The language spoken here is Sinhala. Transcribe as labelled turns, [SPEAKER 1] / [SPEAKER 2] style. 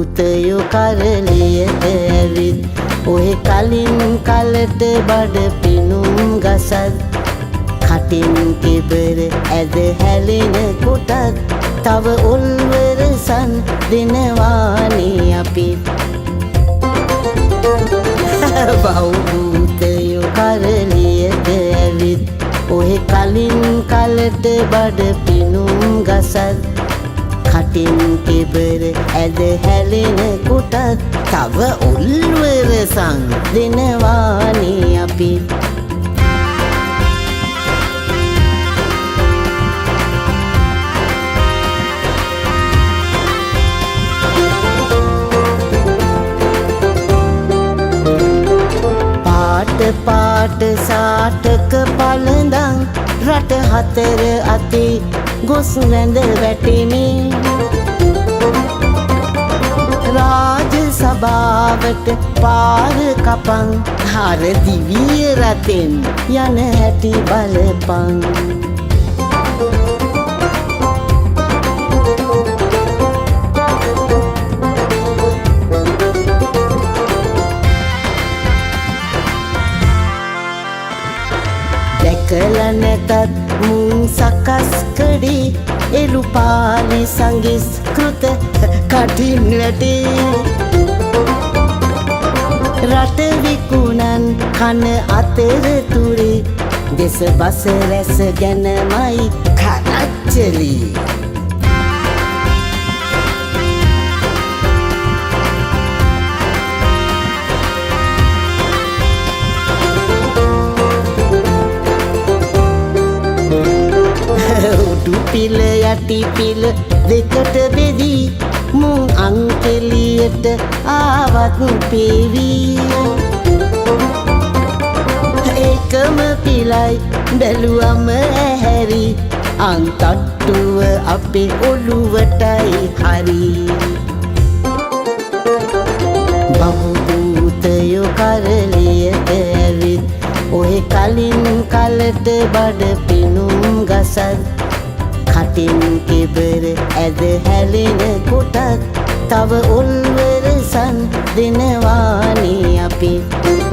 [SPEAKER 1] භූතයෝ කරලියට ඇවිත් ඔහෙ කලින් කලට බඩ පිනුම් ගසත් කටින් කෙබර ඇද හැලෙන කොටත් තව උල්වරසන් දෙනවානේ අපිත් භූතයෝ කරලියට ඇවිත් ඔහෙ කලින් කලට බඩ පිනුම් ගසත් කටින් කෙබර ඇද හැලෙන කොටත් තව උල්වරසන් දෙනවානේ අපිත් පාට සාටක පළඳන් රට හතර අතේ ගොස් වැඳ වැටෙමි රාජ සභාවට පාර කපන් හර දිවිය රටෙන් යන හැටි බලපන් දැකලා නැතත් මුන් සකස් කඩේ එළු පාලි සංගිස් කෘත කටින් වැටේ රට විකුණන් කන අතරතුරේ දෙස බස රැස ගැනමයි කරච්චලි පිල යටි පිල දෙකට බෙදී මුන් අංකෙලියට ආවත් පේවී ඒකම පිලයි බැලුවම ඇහැරි අන්තට්ටුව අපේ ඔළුවටයි හරි භූතයෝ කරලියට ඇවිත් ඔහෙ කලින් කලට බඩ පිනුම් ගසත් කටින් කෙබර ඇද හැලෙන කොටත් තව උල්වරසන් දෙනවානේ අපිත්